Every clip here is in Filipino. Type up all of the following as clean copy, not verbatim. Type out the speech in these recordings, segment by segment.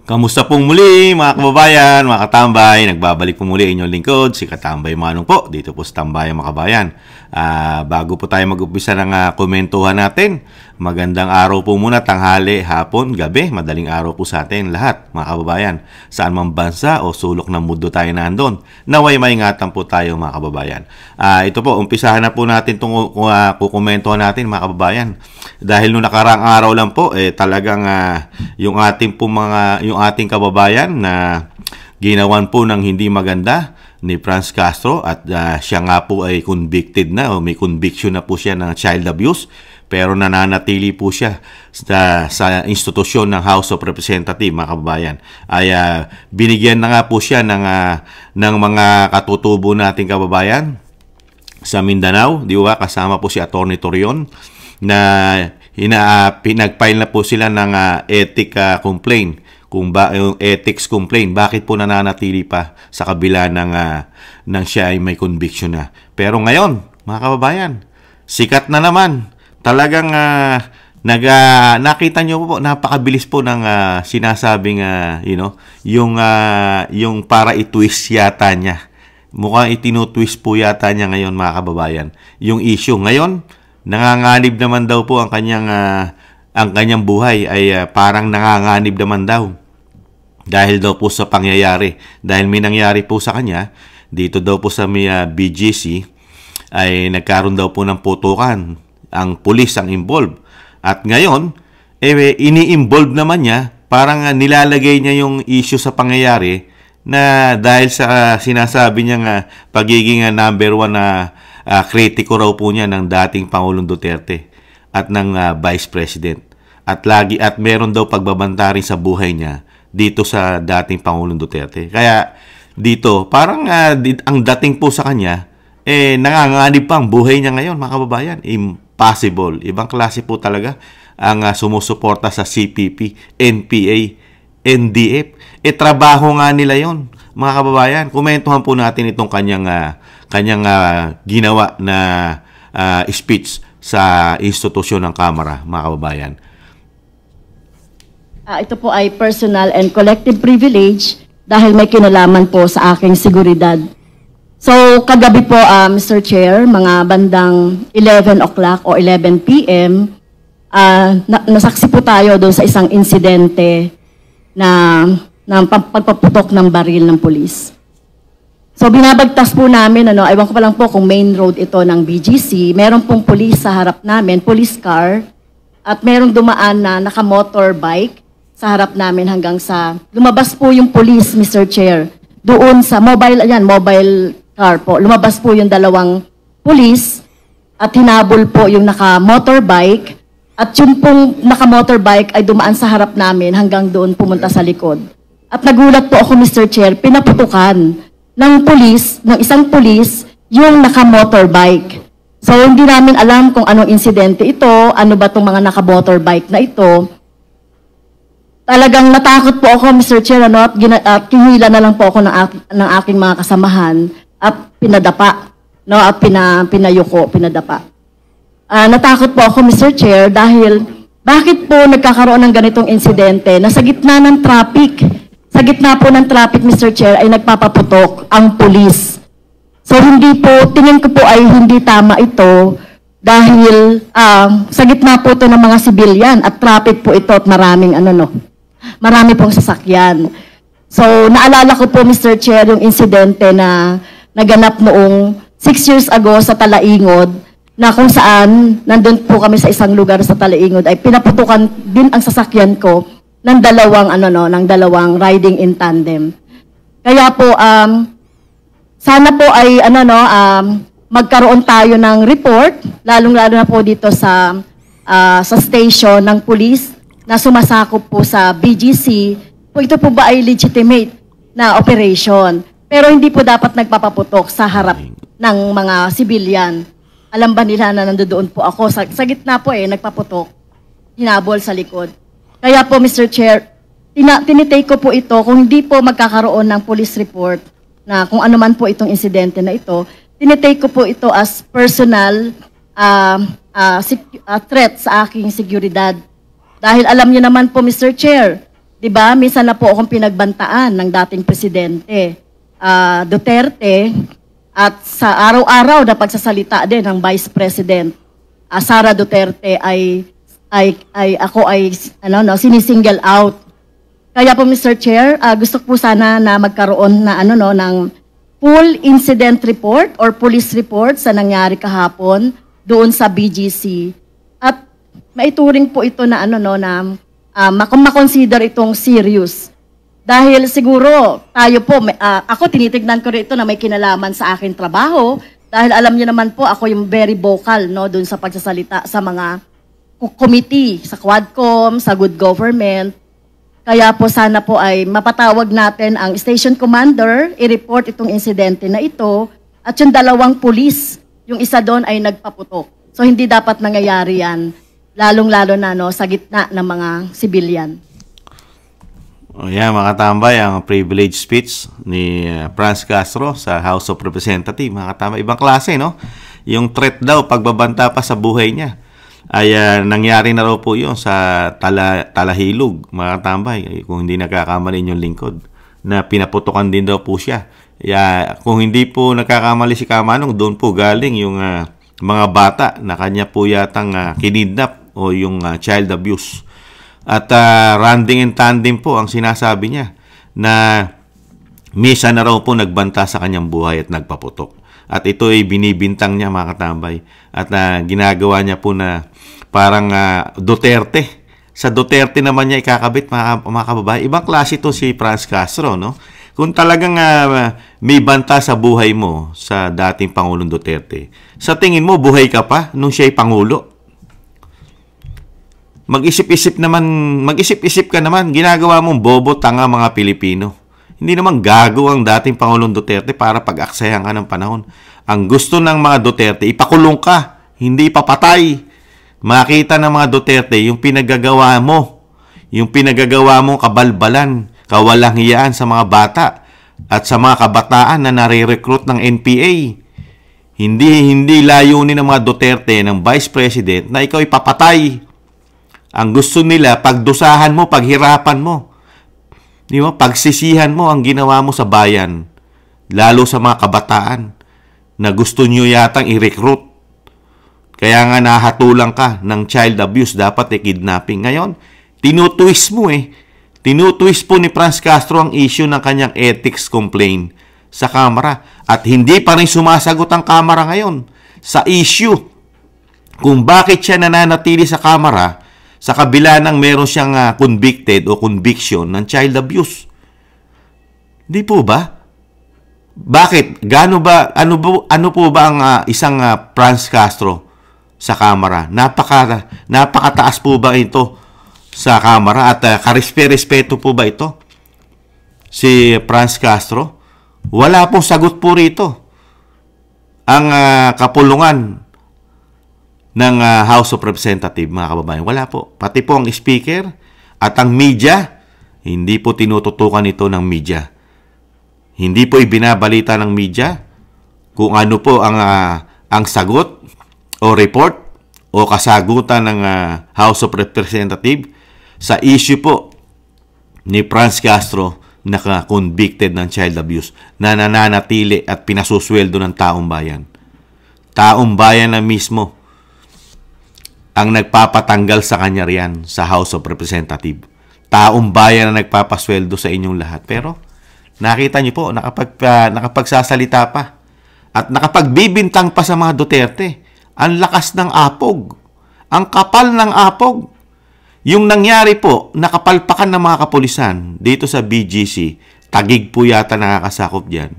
Kamusta pong muli mga kababayan, mga katambay, nagbabalik po muli inyong lingkod, si Katambay Manong po, dito po sa Tambayan mga kabayan. Bago po tayo mag-umpisa ng komentuhan natin, magandang araw po muna, tanghali, hapon, gabi, madaling araw po sa atin lahat mga kababayan. Saan mang bansa o sulok ng mundo tayo nandun, naway maingatan po tayo mga kababayan. Ito po, umpisahan na po natin itong kukomentuhan natin mga kababayan. Dahil nung nakaraang araw lang po, talagang yung ating kababayan na ginawan po ng hindi maganda ni Franz Castro at siya nga po ay convicted na o may conviction na po siya ng child abuse, pero nananatili po siya sa institusyon ng House of Representatives mga kababayan. Ay binigyan na nga po siya ng mga katutubo nating kababayan sa Mindanao, di ba? Kasama po si Atty. Torion na pinag-file na po sila ng complaint. Yung ethics complaint, bakit po nananatili pa sa kabila ng siya ay may conviction na. Pero ngayon, mga kababayan, sikat na naman. Talagang nakita nyo po, napakabilis po ng sinasabing, yung para i-twist yata niya. Mukhang itinutwist po yata niya ngayon, mga kababayan. Yung issue ngayon, nanganganib naman daw po ang kanyang buhay ay parang nanganganib naman daw. Dahil daw po sa pangyayari. Dahil may nangyari po sa kanya, dito daw po sa may BGC, ay nagkaroon daw po ng putukan. Ang pulis ang involved. At ngayon, ini-involve naman niya, parang nilalagay niya yung issue sa pangyayari na dahil sa sinasabi niyang pagiging number one na kritiko raw po niya ng dating Pangulong Duterte at ng Vice President. At meron daw pagbabanta rin sa buhay niya dito sa dating Pangulong Duterte. Kaya dito, parang ang dating po sa kanya, nanganganib pa ang buhay niya ngayon, mga kababayan. Impossible. Ibang klase po talaga ang sumusuporta sa CPP, NPA, NDF. Trabaho nga nila yon, mga kababayan. Komentuhan po natin itong kanyang ginawa na speech sa institusyon ng Kamara, mga kababayan. Ito po ay personal and collective privilege dahil may kinalaman po sa aking seguridad. So, kagabi po, Mr. Chair, mga bandang 11 o'clock o 11 p.m., nasaksi po tayo doon sa isang insidente na pagpaputok ng baril ng pulis. So, binabagtas po namin, ewan ko pa lang po kung main road ito ng BGC, meron pong pulis sa harap namin, police car, at merong dumaan na naka-motorbike sa harap namin hanggang sa lumabas po yung police, Mr. Chair, doon sa mobile car po. Lumabas po yung dalawang police at hinabol po yung naka-motorbike at yung pong naka-motorbike ay dumaan sa harap namin hanggang doon pumunta sa likod. At nagulat po ako, Mr. Chair, pinaputukan ng isang police yung naka-motorbike. So, hindi namin alam kung anong insidente ito, ano ba itong mga naka-motorbike na ito. Talagang natakot po ako, Mr. Chair, at kinila na lang po ako ng aking mga kasamahan at pinadapa, at pinadapa. Natakot po ako, Mr. Chair, dahil bakit po nagkakaroon ng ganitong insidente na sa gitna ng traffic, Mr. Chair, ay nagpapaputok ang pulis. So tingin ko po ay hindi tama ito dahil sa gitna po ito ng mga sibilyan at traffic po ito at marami pong sasakyan. So, naalala ko po, Mr. Chair, yung insidente na naganap noong 6 years ago sa Talaingod, na kung saan, nandun po kami sa isang lugar sa Talaingod, ay pinaputukan din ang sasakyan ko ng dalawang riding in tandem. Kaya po, sana po ay, magkaroon tayo ng report, lalong-lalo na po dito sa station ng police, na sumasakop po sa BGC, kung ito po ba ay legitimate na operation. Pero hindi po dapat nagpapaputok sa harap ng mga civilian. Alam ba nila na nandoon po ako? Sa gitna po nagpaputok, hinabol sa likod. Kaya po, Mr. Chair, tinitake ko po ito, kung hindi po magkakaroon ng police report na kung ano man po itong insidente na ito, tinitake ko po ito as personal threat sa aking seguridad. Dahil alam niyo naman po, Mr. Chair, Diba, minsan na po akong pinagbantaan ng dating presidente Duterte at sa araw-araw na pagsasalita din ng Vice President Sara Duterte ay ako ay sinisingle out. Kaya po Mr. Chair, gusto ko po sana na magkaroon na ng full incident report or police report sa nangyari kahapon doon sa BGC. At maituring po ito na makonsider itong serious. Dahil siguro tayo po, ako tinitignan ko rin ito na may kinalaman sa aking trabaho dahil alam niyo naman po ako yung very vocal doon sa pagsasalita sa mga committee, sa Quadcom, sa Good Government. Kaya po sana po ay mapatawag natin ang station commander, i-report itong insidente na ito at yung dalawang pulis, yung isa doon ay nagpaputok. So hindi dapat nangyayari yan, lalong-lalo na sa gitna ng mga civilian. O yan, mga katambay, ang privilege speech ni Franz Castro sa House of Representatives. Mga katambay, ibang klase, no? Yung threat daw, pagbabanta pa sa buhay niya, ay nangyari na raw po yun sa Talahilog, mga katambay. Kung hindi nagkakamali yung lingkod, na pinaputukan din daw po siya. Kung hindi po nagkakamali si Kamanong, doon po galing yung mga bata na kanya po yatang kinidnap o yung child abuse. At randing and tandem po ang sinasabi niya na misa na raw po nagbanta sa kanyang buhay at nagpaputok. At ito ay binibintang niya, mga katambay. At ginagawa niya po na parang Duterte. Sa Duterte naman niya ikakabit, mga kababae. Ibang klase ito si Franz Castro, no? Kung talagang may banta sa buhay mo sa dating Pangulong Duterte, sa tingin mo buhay ka pa nung siya ay Pangulo? Mag-isip-isip ka naman, ginagawa mong bobo, tanga mga Pilipino. Hindi naman gago ang dating Pangulong Duterte para pag-aksayan ka ng panahon. Ang gusto ng mga Duterte, ipakulong ka, hindi papatay. Makita ng mga Duterte yung pinagagawa mong kabalbalan, kawalang hiyaan sa mga bata at sa mga kabataan na nare-recruit ng NPA. Hindi layunin ng mga Duterte, ng Vice President, na ikaw ipapatay. Ang gusto nila, pagdusahan mo, paghirapan mo. Di ba? Pagsisihan mo ang ginawa mo sa bayan. Lalo sa mga kabataan na gusto nyo yatang i-recruit. Kaya nga nahatulang ka ng child abuse, dapat kidnapping. Ngayon, tinutwist mo Tinutwist po ni Franz Castro ang issue ng kanyang ethics complaint sa Kamara. At hindi pa rin sumasagot ang Kamara ngayon sa issue kung bakit siya nananatili sa Kamara sa kabila ng meron siyang convicted o conviction ng child abuse. Di po ba? Bakit? Ano po ba ang isang Franz Castro sa Kamara? Napakataas po ba ito sa Kamara? At karespeto po ba ito? Si Franz Castro? Wala pong sagot po rito. Ang kapulungan ng House of Representatives, mga kababayan. Wala po. Pati po ang speaker at ang media, hindi po tinututukan ito ng media. Hindi po ibinabalita ng media kung ano po ang sagot o report o kasagutan ng House of Representatives sa issue po ni Franz Castro na convicted ng child abuse na nananatili at pinasusweldo ng taong bayan. Taong bayan na mismo ang nagpapatanggal sa kanya riyan sa House of Representatives. Taong bayan na nagpapasweldo sa inyong lahat. Pero nakita niyo po, nakapagsasalita pa at nakapagbibintang pa sa mga Duterte. Ang lakas ng apog. Ang kapal ng apog. Yung nangyari po, nakapalpakan ng mga kapulisan dito sa BGC, Tagig po yata nakakasakop dyan.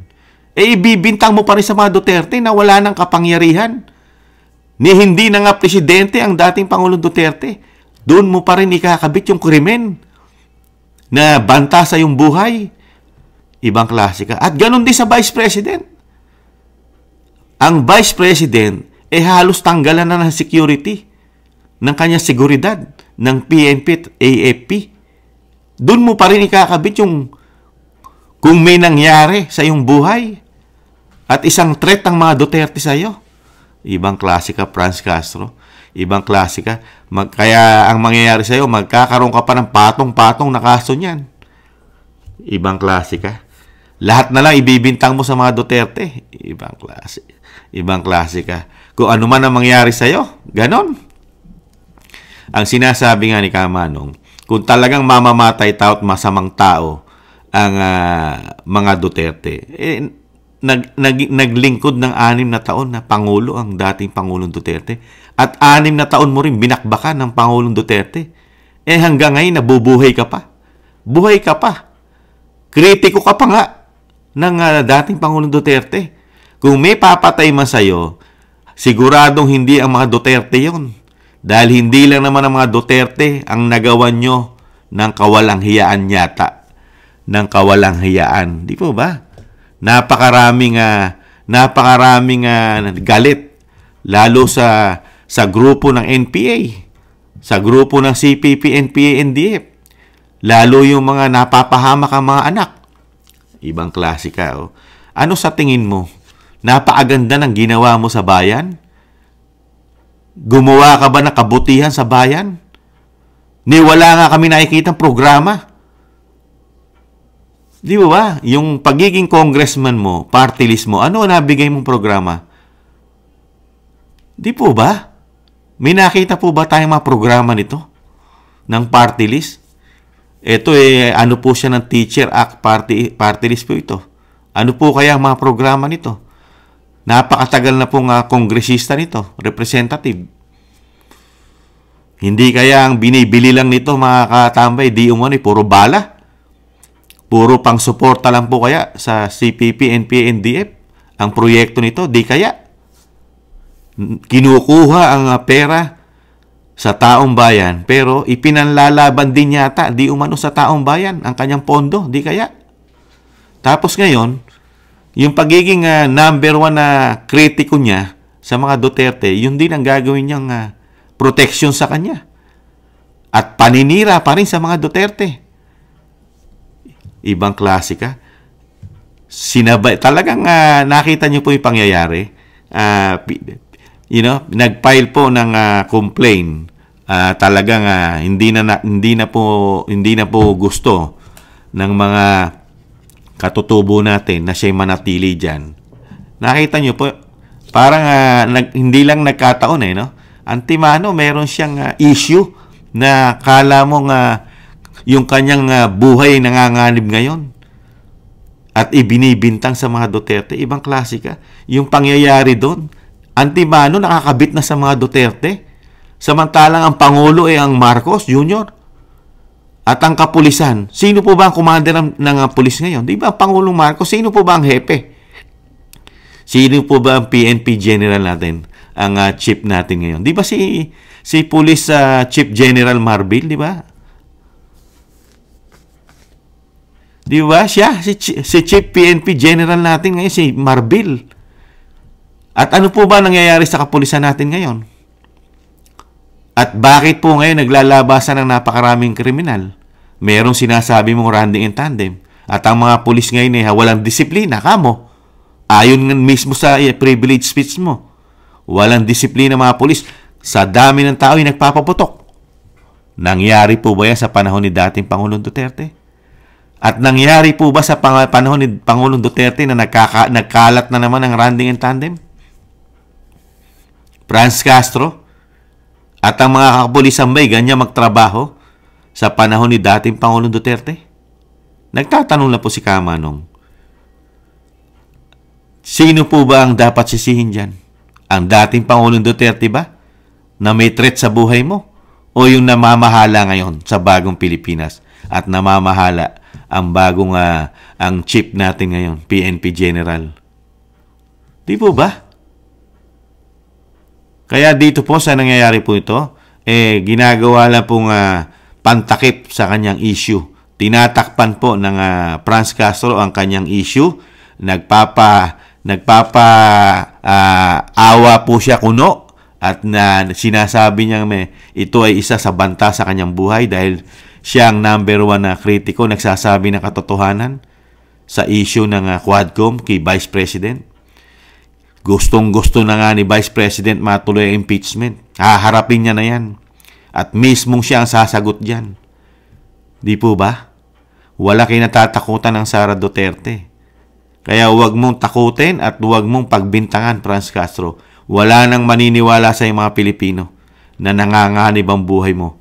Ibibintang mo pa rin sa mga Duterte na wala ng kapangyarihan. Ni hindi na nga presidente ang dating Pangulong Duterte. Doon mo pa rin ikakabit yung krimen na banta sa iyong buhay. Ibang klase ka. At ganun din sa Vice President. Ang Vice President, halos tanggalan na ng security ng kanyang seguridad ng PNP at AFP. Doon mo pa rin ikakabit yung kung may nangyari sa iyong buhay at isang threat ng mga Duterte sa iyo. Ibang klase ka, Franz Castro. Ibang klase ka. Kaya ang mangyayari sa'yo, magkakaroon ka pa ng patong-patong na kaso niyan. Ibang klase ka. Lahat na lang ibibintang mo sa mga Duterte. Ibang klase. Ibang klase ka. Kung ano man ang mangyari sa'yo, ganon. Ang sinasabi nga ni Kamanong, kung talagang mamamatay tao at masamang tao ang mga Duterte, naglingkod ng 6 na taon na Pangulo ang dating Pangulong Duterte. At 6 na taon mo rin binakbakan ng Pangulong Duterte. Hanggang ngayon, nabubuhay ka pa. Buhay ka pa. Kritiko ka pa nga ng dating Pangulong Duterte. Kung may papatay man sa'yo, siguradong hindi ang mga Duterte yon. Dahil hindi lang naman ang mga Duterte ang nagawan nyo ng kawalang hiyaan yata. Ng kawalang hiyaan. Di po ba? Napakaraming galit. Lalo sa grupo ng NPA. Sa grupo ng CPP, NPA, NDF. Lalo yung mga napapahamak ang mga anak. Ibang klase ka. Oh. Ano sa tingin mo? Napakaganda ng ginawa mo sa bayan? Gumawa ka ba ng kabutihan sa bayan? Wala nga kami nakikitang programa. Di ba? Yung pagiging congressman mo, party list mo, ano nabigay mong programa? Di po ba? May nakita po ba tayong mga programa nito? Ng party list? Ito ano po siya ng Teacher Act party list po ito. Ano po kaya ang mga programa nito? Napakatagal na pong kongresista nito, representative. Hindi kaya ang binibili lang nito mga katambay, di umano, puro bala. Puro pang suporta lang po kaya sa CPP, NPA, NDF. Ang proyekto nito, di kaya. Kinukuha ang pera sa taong bayan, pero ipinanlalaban din yata, di umano sa taong bayan, ang kanyang pondo, di kaya. Tapos ngayon, yung pagiging number 1 na kritiko niya sa mga Duterte, yun din ang gagawin niyang protection sa kanya. At paninira pa rin sa mga Duterte. Ibang klase ka. Sinabay, talagang nakita niyo po yung pangyayari. Nag-file po ng complaint. Talagang hindi na po gusto ng mga katutubo natin na siya'y manatili dyan. Nakita nyo po, parang hindi lang nagkataon no? Antimano, meron siyang issue na kala mong yung kanyang buhay nanganganib ngayon. At ibinibintang sa mga Duterte. Ibang klase ka. Yung pangyayari doon, antimano, nakakabit na sa mga Duterte. Samantalang ang Pangulo ang Marcos Jr. At ang kapulisan, sino po ba ang commander ng pulis ngayon? Di ba ang Pangulong Marcos? Sino po ba ang hepe? Sino po ba ang PNP General natin? Ang chief natin ngayon? Di ba si Police Chief General Marbil? Di ba? Di ba siya? Si Chief PNP General natin ngayon, si Marbil. At ano po ba nangyayari sa kapulisan natin ngayon? At bakit po ngayon naglalabasan ng napakaraming kriminal? Merong sinasabi mong running in tandem. At ang mga pulis ngayon walang disiplina. Kamo, ayon mismo sa privilege speech mo. Walang disiplina mga pulis. Sa dami ng tao yung nagpapaputok. Nangyari po ba yan sa panahon ni dating Pangulong Duterte? At nangyari po ba sa panahon ni Pangulong Duterte na nagkalat na naman ang running in tandem? Franz Castro? At ang mga kapulisan ba'y ganyan magtrabaho sa panahon ni dating Pangulong Duterte? Nagtatanong na po si Kamanong. Sino po ba ang dapat sisihin dyan? Ang dating Pangulong Duterte ba? Na may threat sa buhay mo? O yung namamahala ngayon sa bagong Pilipinas? At namamahala ang bagong ang chief natin ngayon, PNP General? Di po ba? Kaya dito po sa nangyayari po ito, ginagawa lang pong pantakip sa kanyang issue. Tinatakpan po ng Franz Castro ang kanyang issue. Awa po siya kuno at sinasabi niya ito ay isa sa banta sa kanyang buhay dahil siya ang number 1 na kritiko, nagsasabi ng katotohanan sa issue ng Quadcom kay Vice President. Gustong-gusto na nga ni Vice President matuloy ang impeachment. Haharapin niya na yan. At mismong siya ang sasagot dyan. Di po ba? Wala kinatatakutan ng Sara Duterte. Kaya huwag mong takutin at huwag mong pagbintangan, Franz Castro. Wala nang maniniwala sa mga Pilipino na nanganganib ang buhay mo.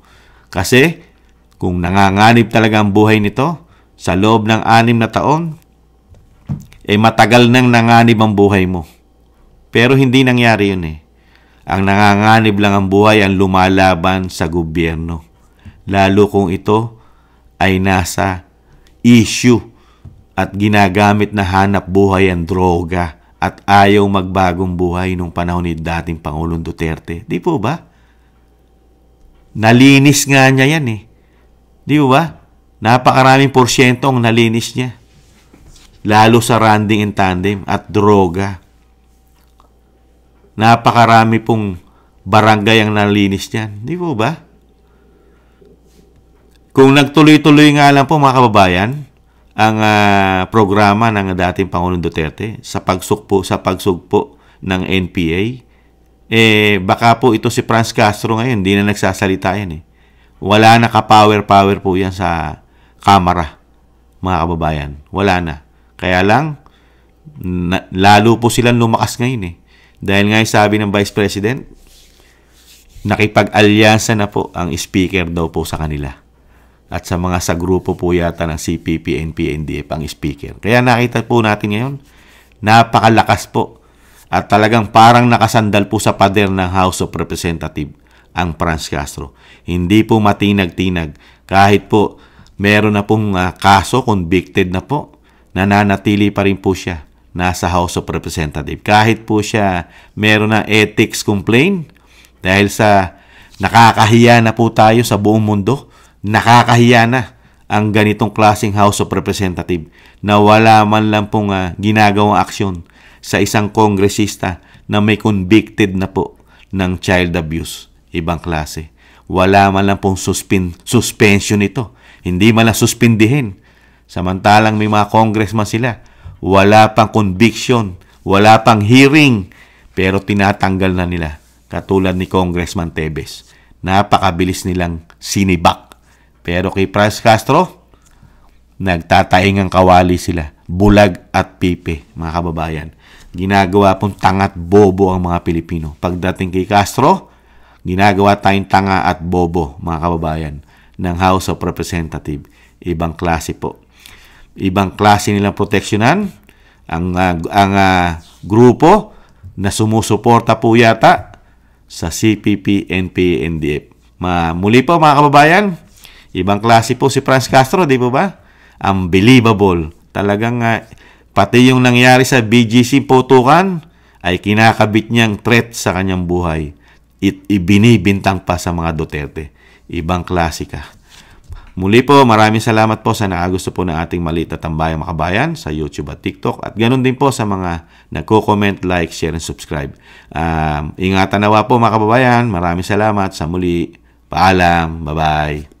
Kasi kung nanganganib talaga ang buhay nito, sa loob ng 6 na taon, matagal nang nanganib ang buhay mo. Pero hindi nangyari yun eh. Ang nanganganib lang ang buhay ang lumalaban sa gobyerno. Lalo kung ito ay nasa issue at ginagamit na hanap buhay ang droga at ayaw magbagong buhay nung panahon ni dating Pangulong Duterte. Di po ba? Nalinis nga niya yan eh. Di ba? Napakaraming porsyentong nalinis niya. Lalo sa randing and tandem at droga. Napakarami pong barangay ang nalinis niyan. Di po ba? Kung nagtuloy-tuloy nga lang po mga kababayan, ang programa ng dating Pangulong Duterte sa pagsugpo ng NPA, baka po ito si Franz Castro ngayon, hindi na nagsasalita yan eh. Wala na ka-power po yan sa kamera, mga kababayan. Wala na. Kaya lang, lalo po silang lumakas ngayon eh. Dahil nga sabi ng Vice President, nakipag-alyansa na po ang speaker daw po sa kanila. At sa mga sa grupo po yata ng CPP, NP, NDF ang speaker. Kaya nakita po natin ngayon, napakalakas po. At talagang parang nakasandal po sa pader ng House of Representatives ang Franz Castro. Hindi po matinag-tinag. Kahit po meron na pong kaso, convicted na po, nananatili pa rin po siya nasa House of Representatives. Kahit po siya meron na ethics complaint dahil sa nakakahiya na po tayo sa buong mundo. Nakakahiya na ang ganitong klaseng House of Representatives na wala man lang pong ginagawang aksyon sa isang kongresista na may convicted na po ng child abuse. Ibang klase. Wala man lang pong suspension ito. Hindi man lang suspindihin. Samantalang may mga congressman sila. Wala pang conviction. Wala pang hearing. Pero tinatanggal na nila. Katulad ni Congressman Tebes. Napakabilis nilang sinibak. Pero kay Franz Castro, nagtataingang kawali sila. Bulag at pipe, mga kababayan. Ginagawa pong tanga at bobo ang mga Pilipino. Pagdating kay Castro, ginagawa tayong tanga at bobo, mga kababayan, ng House of Representatives. Ibang klase po. Ibang klase nilang proteksyonan. Ang grupo na sumusuporta po yata sa CPP, NP, NDF. Muli po mga kababayan, ibang klase po si Franz Castro, di po ba? Unbelievable. Talagang pati yung nangyari sa BGC Putukan ay kinakabit niyang threat sa kanyang buhay. Ibinibintang pa sa mga Duterte. Ibang klase ka. Muli po, maraming salamat po sa nakagusto po ng ating Maliit na Tambayang Makabayan sa YouTube at TikTok. At ganoon din po sa mga nagko-comment, like, share, and subscribe. Ingatan nawa po mga kababayan. Maraming salamat. Sa muli, paalam. Bye-bye.